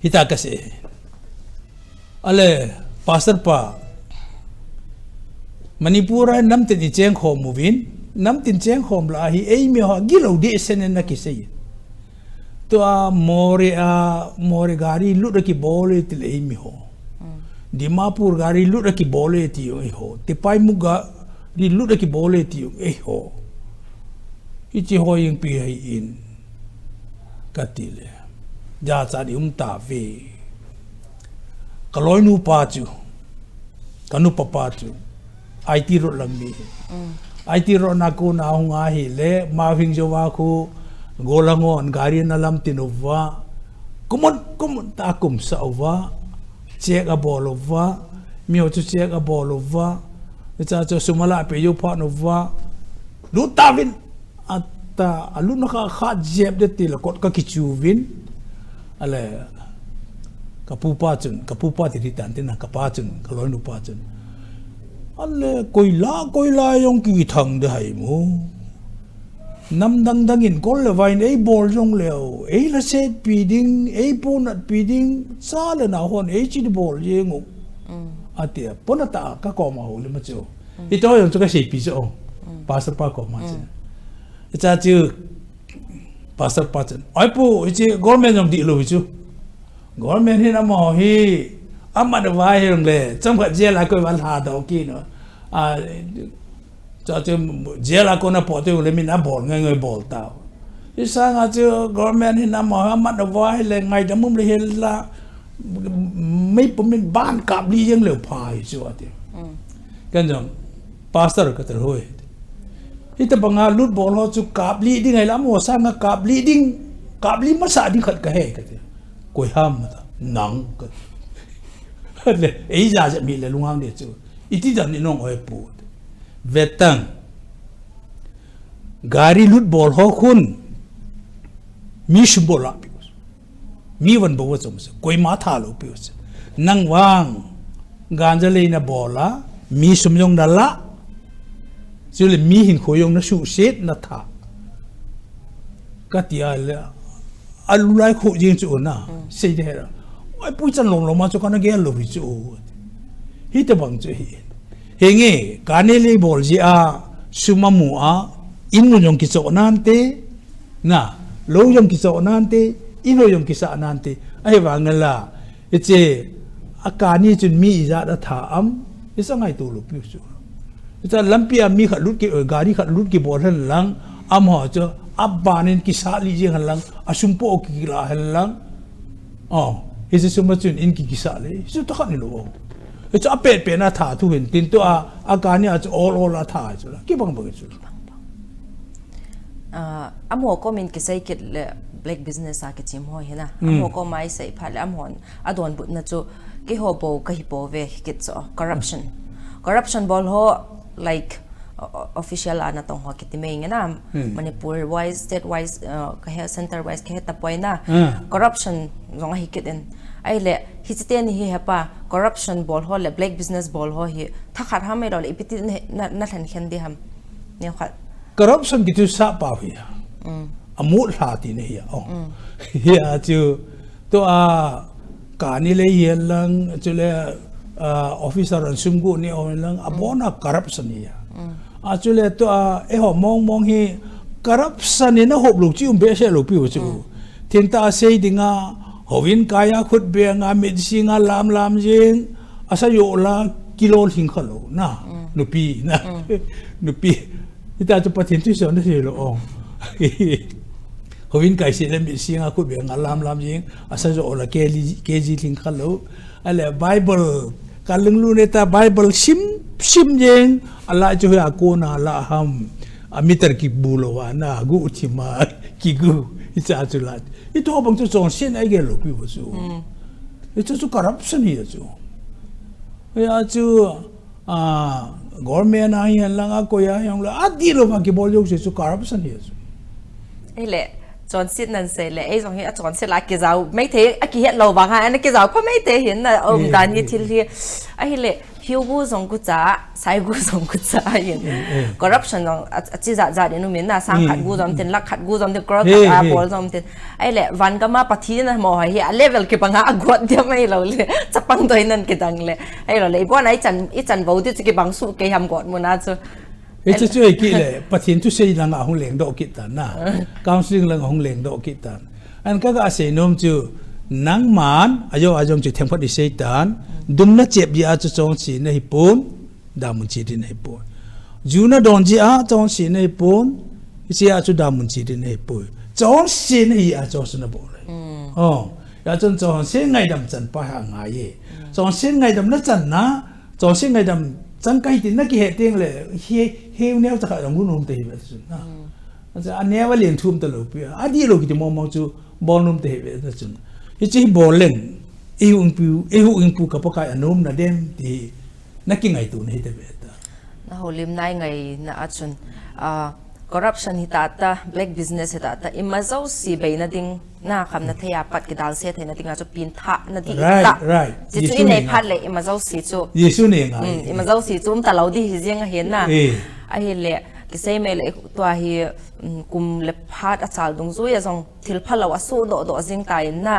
hita ka se ale pasar pa Manipur nam tin cheng khom movin nam tin cheng khom la hi ei mi ha gilo de sen na ki sei to more gari lu ki bole til ei mi ho Dimapur gari lu ki bole ti ho te pai mu ga di lu ki bole ti ho ichi ho ing pi hai in katile ja cha di ta ve kaloi nu pa chu kanu pa chu IT ro lang ni IT ro na ko na hunga hi le ma hing jo wa ko golangon gari na lam tinova kumon ta kum sa wa check a bolova mio chu check a bolova cha cho sumala pe yo pha no wa lu tavin ata alu na kha jeb de til kot ka kichuwin ale kapupa ti tan tin na kapa chun kaloi nu pa chun alle koila yong ki thang de hai mu nam dang in kol le vain ei bol jong leo ei la set piding ei ponat piding sa le na hon ei chi bol ye ngu atia ponata ka ko ma ho le ma chu i to yong chu ka sei pi so pasar pa ko ma chu cha chu pasar pa chen ai pu chi government yong di lo chu government hi na mo hi amad vai hong le cham kha je la ko ban ha do ki no cho je la ko na po te le min a bol ngai bol ta isa nga chu government hi na mo amad vai le ngai da mum le hel la mai pom min ban kap li yang le phai chu ati kan jong pastor ka ter hoi ita banga lut bol ho chu kap li ding ai la mo sa nga kap li ma sa ding khat ka he ka te koi ham ma nang ka le ei ja mi le lungang de chu iti dan ni nong oi pu vetang gari lut bol ho khun mi shbola pius mi wan bo chom se koi ma tha lo pius nang wang ganja le na bola mi sum yong da la chu le mi hin khoyong na su set na tha ka tia le alu lai kho jing chu na sei de ra ai pui chan long ma chu kana ge lo ri chu hi te bang chu hi henge kanele bol ji a sumamu a inu yong ki so nante na lo yong ki so nante ino yong ki sa nante ai wa ngala eche akani chun mi za da tha am isa ngai tu lu pi chu ta lampia mi khat lut ki gari khat lut ki bol han lang am ho cho abbanin ki sa li jing han lang asum po ki la han lang is suma chun in ki sa le chu ta khat ni lo it's a pet pe na tha tu hin tin to akani a all la tha chu la ki bang bang chu amho ko min ki sai kit le black business a ki chim ho hina amho ko mai sai phal amhon adon but na chu ki ho bo ka hi bo ve kit so corruption bol ho like official ana tong ho kit me ngena Manipur wise state wise ka he center wise ka ta poina corruption zong hi kit en ai le hi ten hi hapa corruption bol ho le black business bol ho hi thakhat ha me ro le ipiti na than khen di ham ne khat corruption ki tu sa pa hi amul ha ti ne ya ya chu to ka ni le ye lang chu le officer an sum gu ni on lang abona corruption ya chu le to e ho mong hi corruption ni na hop lu chi be se lu pi chu thing ta sei dinga hovin kaya khut be nga medicine nga lam jing asa yo la kilo thing khalo na nupi ita chu pathin tu so na se lo hovin kai se le medicine nga khut be nga lam jing asa yo la kg thing khalo ale bible kalung lu neta bible sim jing ala chu ya ko na la ham amitar ki bulo wa na gu uchima ki gu ita chu la ito bang chu song sin ai ge lo pi wo chu ito chu corruption hi chu ya chu government ai lang a ko ya yang la adi lo ma ki bol yo chu corruption hi chu ele chọn sit nan se le ai zong hi a chọn se la ki zau mai the a ki het lo wang ha an ki zau ko mai te hin na dan ni thil hi a hi le hiu gu zong ku cha sai gu zong ku cha yin corruption zong a chi za de nu min na sang khat gu zong tin lak khat gu zong de kro khat a bol zong tin ai le van ka ma pathi na mo hi a level ki panga a got de mai lo le chapang doi nan ki dang le ai lo le bo nai chan bo ti ki bang su ke ham got mu na chu ito chu ki le pathin tu sei lang a hung leng do ki ta na counseling lang hung leng do ki ta an ka ga se nom chu nang man ayo ajong chu thengphat di sei tan dum na chep ji a chu chong chi nei pon da mun chi din nei pon juna don ji a chong chi nei pon chi a chu da mun chi din nei pon chong chi nei a chong sna bo le ya chong se ngai dam chan pa ha nga ye chong se ngai dam na chan na chong se ngai dam chan kai tin na ki he teng le he neu ta ka ngun nom te be chu na a never len thum ta lo pi a di lo ki ti mong chu bol nom te be ta chu chi bolen ung pu ka pakai anom na dem ti na ki ngai tu nei te be ta na holim nai ngai na achun corruption hi ta black business hi ta imazau si be na ding na kham na thaya pat ki dal se thai na tinga chu pin tha na ti ta right chi chu nei phat le imazau si chu yesu ne nga imazau si chum ta lo di hi jeng hen na a hi le ki sei me le to hi kum le phat a chal dung zu ya jong thil phalo asu do jing ta in na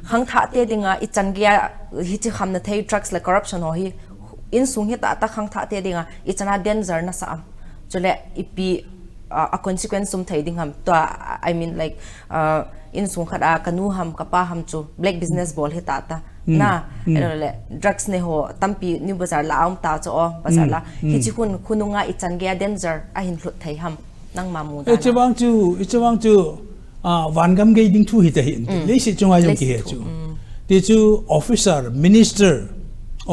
khang tha te dinga I chan gya hi chi kham na thai drugs le corruption ho hi in sung hi ta khang tha te dinga I chana danger na sa chule ipi a consequence sum thai ding ham to I mean like in sung khada kanu ham kapa ham chu black business bol hi ta na le drugs ne ho tampi new bazar la am ta cho bazar la hi chi khununga I chan gya danger a hin hlut thai ham nang ma mu da ichawang chu wan gam ge ding thu hi ta hin le si chunga yong ki he chu ti chu officer minister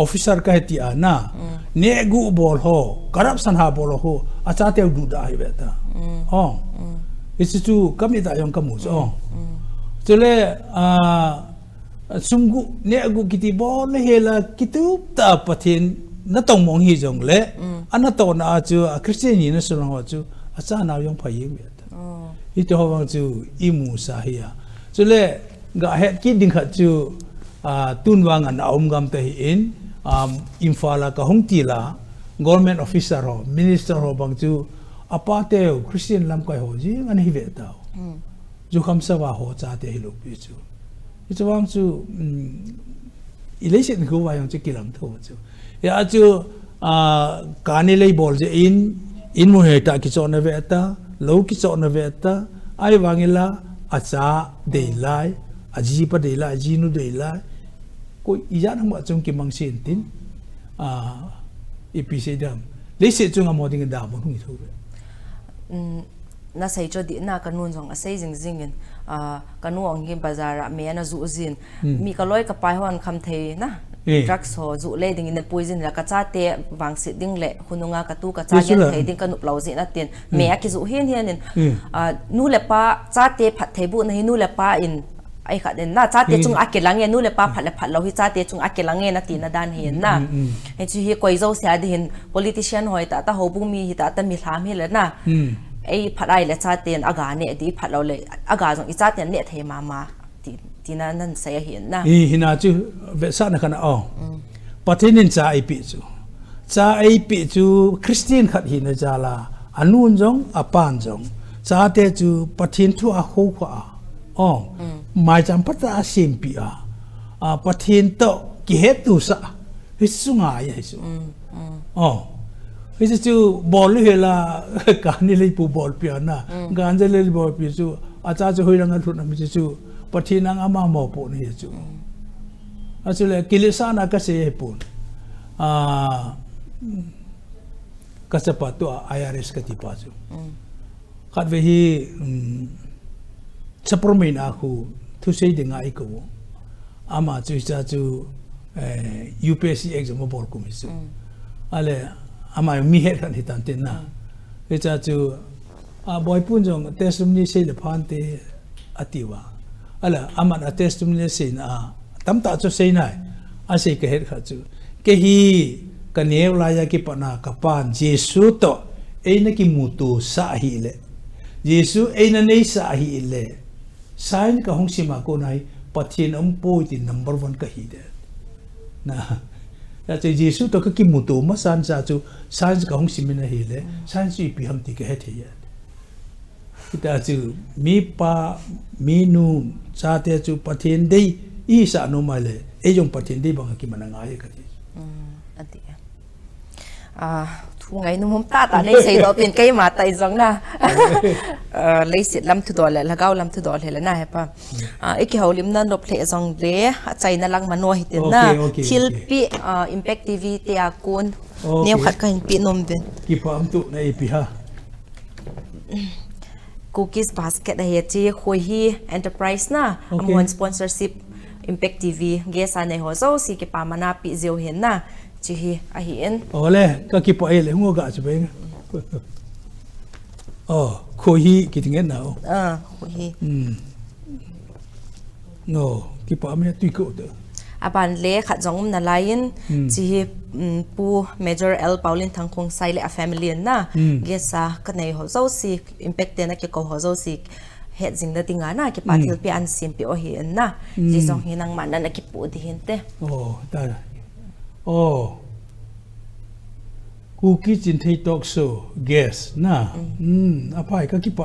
officer ka ti ana ne gu bol ho corruption ha bol ho acha te du da hi beta isi chu kam ita yong kamu so chule sumgu ne gu kiti bol le hela kitu ta pathin na tong mong hi jong le ana to na chu christian ni na so ho chu acha na yong phai yim beta ito ho wang chu imu sa hiya chule ga het ki ding kha chu tun wang an aum gam te hi in infala ka hong ti la government officer ho minister ho bang chu apa te christian lam kai ho ji an hi ve ta ju kham sa wa ho cha te hi lo pi chu ito wang chu election ko wa yong chu kilam tho chu ya chu ka ni lei bol je in mo he ta ki cho na ve ta lo ki cho na ve ta ai wangila acha de lai aji pa de lai ji nu de lai ko iya nang ma chung ki mang sin tin episode le se chung amo ding da mo hu thu na sai cho di na kanun jong asai jing jingin kanu ong hi bazar me na zu zin mi ka loi ka pai hon kham thei na drugs ho zu le ding in poison la ka cha te wang sit ding le hununga ka tu ka cha gen thei ding kanu plau zi na tin me ki zu hian hian nu le pa cha te phat thei bu na hi nu le pa in ai kha den na cha te chung akelang nu le pa phat lo hi cha te chung akelang na ti na dan hian na he chi hi koi zo sia din politician hoi ta ho bu mi hi ta mi thlam hi le na ai phat ai le cha ten aga ne di phat lo le aga jong i cha ten ne the ma ti na nan sai hian na hina chu ve sa na kana patinin cha ai pi chu Christian khat hi na jala anun jong apan jong cha te chu pathin thu a ho kha mai jam pata sim pi pathin to ki het tu sa hi sunga ya hi su Isi tu bol hela kani le pu bol piana ganja le bol pi tu acha chu hoilang an thuna mi chu pathinang ama mo po ni chu achule kilisana ka se pun ka sapa tu IRS ka ti pa chu khat ve hi S.Prim aku tu sei dinga iko ama chu cha chu UPSC exam bol ku mi chu ale ama mi het kan hitan tin na echa chu boy pun jong testimony sei le phan te atiwa ala ama na testimony sei na tam ta chu sei nai a sei ke het kha chu ke hi ka neu la ya ki pana ka pan jesu to eina ki mutu sa hi le jesu eina nei sa hi le sign ka hong sima ko nai pathin po ti number 1 ka hi de na Jadi Yesus tu ke mutu masan satu sans kahong simina hele sans ipi ham ti ke he ya kita tu mi pa minu sate tu pathin dei I sa no male e jong pathin dei bang ki mananga ye ka ti ati thu ngai nu mum ta nei sei do pin kai ma tai jong na lei sit lam thu dol la gau lam thu dol hele na he pa ek haulim na nop le jong le chai na lang mano hi tin na thil pi impact tv te akun neu khat ka hin pi nom den ki pam tu nei pi ha cookies basket he chi khoi hi enterprise na amon sponsorship impact tv ge sa nei ho zo si ke pa mana pi zeu hen na chi hi a hi en ole ka ki po ele ngo ga chu beng khoi hi ki tingen na khoi hi no ki po me tu ko de aban le khat jong na lain chi hi pu major L Paulin thang Khongsai le a family na ge sa ka nei ho zo si impact te na ki ko ho zo si het jing da tinga na ki pathil pe an sim pe o hi en na ji jong hi nang man na ki pu di hin te ta Kuki Chipinthei talk show guest na apai ka ki pa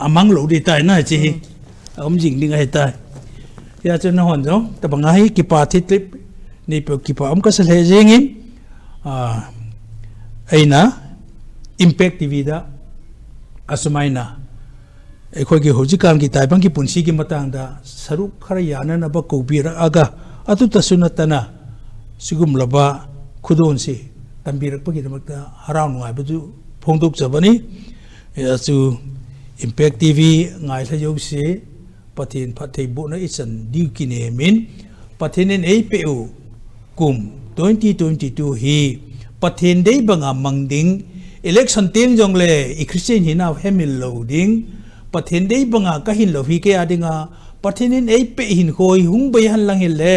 amang lo di tai na chi jing ding ai tai ya chen na hon jong ta banga hi ki pa thi clip ni pe ki pa ka sal he jing in aina impact tv da asumaina ekhoi ki hojikan ki tai bang ki punsi ki matang da saruk khara yana na ba ko bi ra aga atu ta sunatana sigum laba khudon si tambirak pa ki damakta harau ngai ba ju phongduk jabani ya chu impact tv ngai la yo si pathin phathei bu na isan diu ki ne min pathinen ei peu kum 2022 hi pathin dei banga mangding election teng jong le I Christian hina hemil loading pathin dei banga ka hin lo hi ke adinga pathinin ei pe hin khoi hung bai han lang hele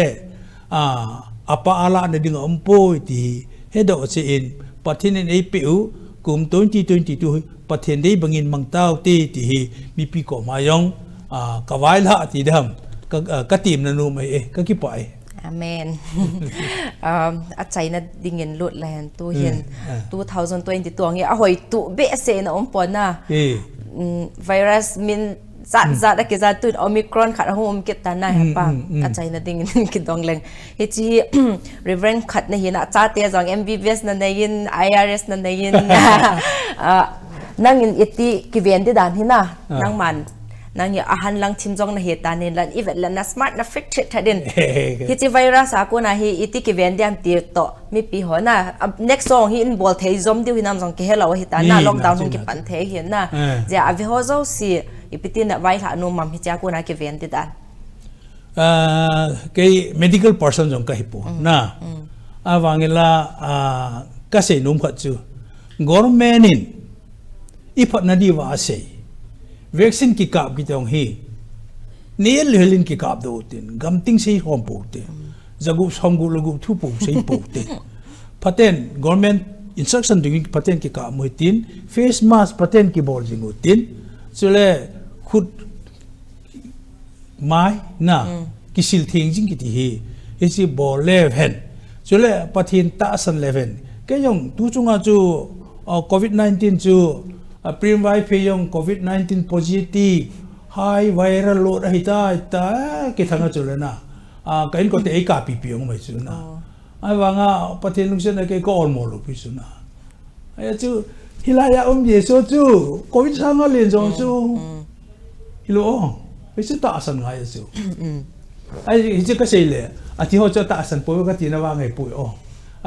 apa ala na dinga ampoi ti hedo che in pathinin ei peu kum 2022 pathin dei bangin mangtau ti hi mi pi ko mayong kawai la ti dam ka tim na nu mai ka ki pai amen a china dingin lut lan tu hin 2022 ngi a hoi tu be se na pon na virus min zat ke za tu omicron khat hom ke ta na pa a china dingin ki dong leng he chi reverend khat na hin a cha te jong MBBS na nein IRS na nein nangin iti ki ven de dan hina nang man nang ya ahan lang chimjong na heta nin lan event lan na smart na fit thadin hi chi virus a ko na hi iti ki vendiam ti to mi pi ho na next song hi in bol thei zom diu hinam jong ke hello hi ta na lockdown hung ki pan the hi na ja avi ho zo si ipiti na vai la nu mam hi cha ko na ke ven ti dan cái medical person jong ka hipo na awangela ka sei num khat chu government in iphat na di wa sei vaccine ki kap ki tong hi niel helin ki kap do tin gam ting sei hom po te jagu somgu lugu thu po sei po te paten government instruction ding paten ki kap mo tin face mask paten ki bol jing tin chule khut mai na kisil thing jing ki ti hi isi bol leven chule pathin ta san leven ke yong tu chunga chu covid 19 chu S.Prim Vaiphei yong covid 19 positive high viral load hi ta ke thanga chule na kain ko te ei ka pi yong mai chu na ai wanga pathin lung sen ke ko on mo lu pi chu na ai chu hilaya ye so chu covid sanga len zo chu hilo Bisa tak asan ngai su. Ai hiji ka sei le. Ati ho cha ta asan po ka ti na wa ngai pu o.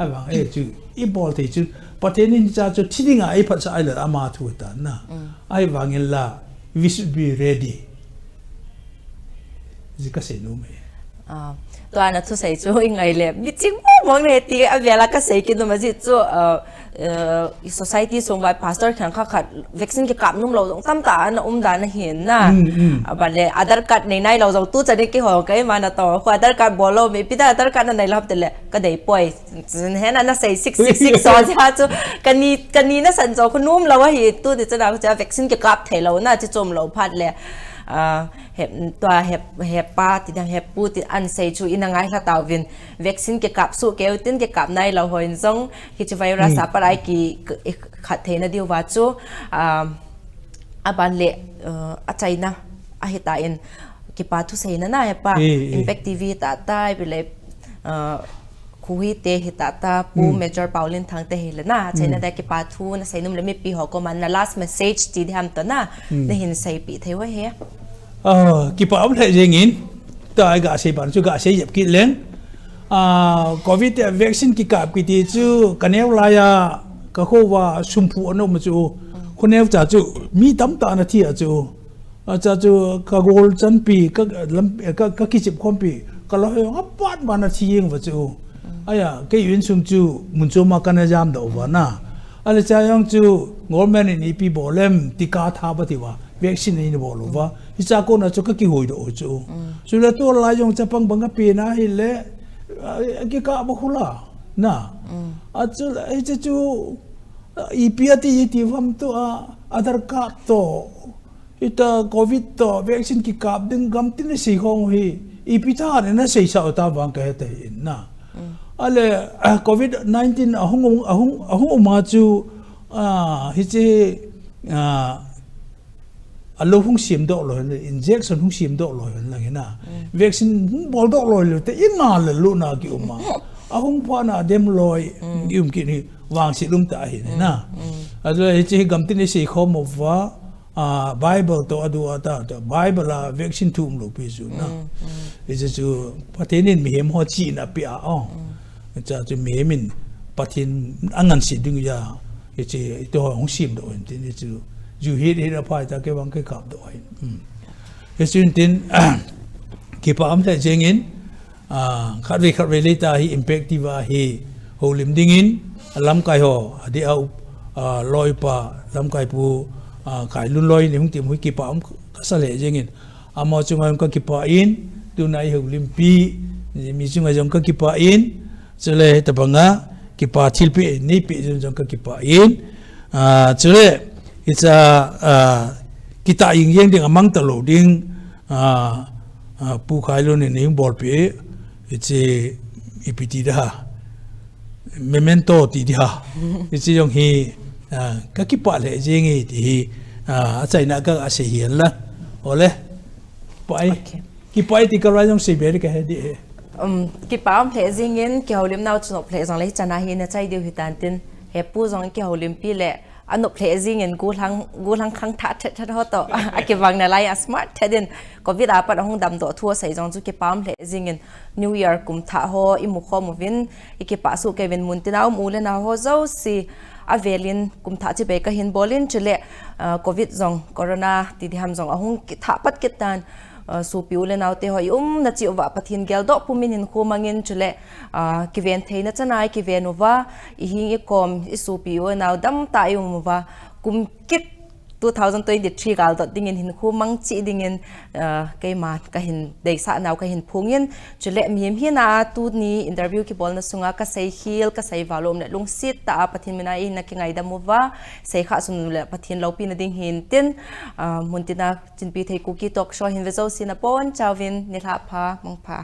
Ai wang chu I bol ti chu paten ni cha chu thi nga ai phat sa ai la ama thu ta na. Ai wang la we should be ready. Hiji ka sei no me. To ana thu sei chu ngai le. Mi ching mo mong ne ti a vela ka sei ki no ma ji chu society song vai pastor khan kha khat vaccine ke kap num lo jong tam ta na da na hin na ba le other card nei nai lo jong tu cha de ki ho kai ma na to ko other card bolo me pita other card na nai lap te le ka dei poi he na say 666 so ja chu kani na san jo ko num lo wa hi tu de cha na cha vaccine ke kap thai lo na chi chom lo phat le hep to hep pa ti dang hep pu ti an sei chu inangai la taw vin vaccine ke kap su ke tin ke kap nai lo hoin jong ki chi virus a parai ki khat the na diu wa chu aban le a China a heta in ki pa thu sei na na pa impact tv ta tai bi le khui te hita ta pu major paulin thang te hele na China da ki pa thu na sei num le mi pi ho ko man na last message ti dham to na ne hin sei pi thei wa he ki pa am thai jengin ta ga sei ban chu ga sei yep ki len covid vaccine ki kap ki ti chu kanew la ya ka kho wa sumpu ano ma chu khonew cha chu mi tam ta na thi a chu cha chu ka gol chan pi ka ki chip khom pi ka lo ha pat ma na thi yeng wa chu aya ke yun sum chu mun chu ma kana jam do wa na ale cha yang chu government ni pi bolem tika tha ba ti wa vaccine ni bo lo wa isa ko na chu ka ki hoi do chu su la to la yong cha pang bang pi na hi le ki ka ba khula na a chu ai chu ipiati ti vam to other card to ita covid to vaccine ki kap ding gam tin si khong hi ipita na sei sa ta bang ka te na ale covid 19 ahung ma chu hi che alo hung sim do lo injection hung sim do lo lang na vaccine bol do lo te inga le lu na ki uma ahung pa na dem loi yum ki ni wang si lum ta hi na alo hi che gam tin si khom wa bible to adu ata bible la vaccine tum lo pi su na is chu patenin mi hem ho chi na pi a cha chu me min pathin angan si dung ya che to hong sim do tin chu ju hit a pai ta ke wang ke kap do ai esin tin ki pa am ta jengin khat ve le ta hi impact ti wa hi holim dingin lam kai ho adi au loi pa lam kai pu kai lun loi ni hung tim hui ki pa am sa le jengin amo chunga ka ki pa in tu nai holim pi mi chunga jong ka ki pa in chule ta banga ki pa thil pi nei pi jong ka ki pa in chule it's kita yeng ding among the loading pu khai lo ni ning bol pi it's ipiti da memento ti da it's yong hi ka ki pa le jeng hi ti a China ka a se hian la ole pai ki pai ti ka ra jong se be ka he di ki pam ple jingin ki holim nau chno ple jong le chana hi na chai diu hitan tin he pu jong ki holim pi le anh nộp lệ gì nghìn gu lăng khăng thắt thắt hết to cái vàng này lại smart thế nên có việc apa đã không đầm độ thua xảy ra chút cái palm lệ gì nghìn New Year cũng thả ho imu kho một viên cái pasu cái viên muốn tin nào mua lên nào ho dâu si avelin cũng thả chỉ bé cái hin bolin chule covid zong corona thì ham zong ahung thả bắt cái tan su piu le nau te hoi na chi wa pathin gel do pumin in khumangin chule ki ven theina chanai ki venova I hing e kom I su piu nau dam ta yumwa kum kit 2023 gal dot dingin hin khumang chi dingin kai man ka hin deisa nau ka hin phungin chule miem hina tu ni interview ki bol na sunga ka sei hil ka sei valom le lung sit ta pathin mina I na ki ngai damuwa sei kha sun le pathin lopi na ding hin tin muntina chinpi thei Kuki talk show hin vezo sin a pon chawin nilha pha mangpha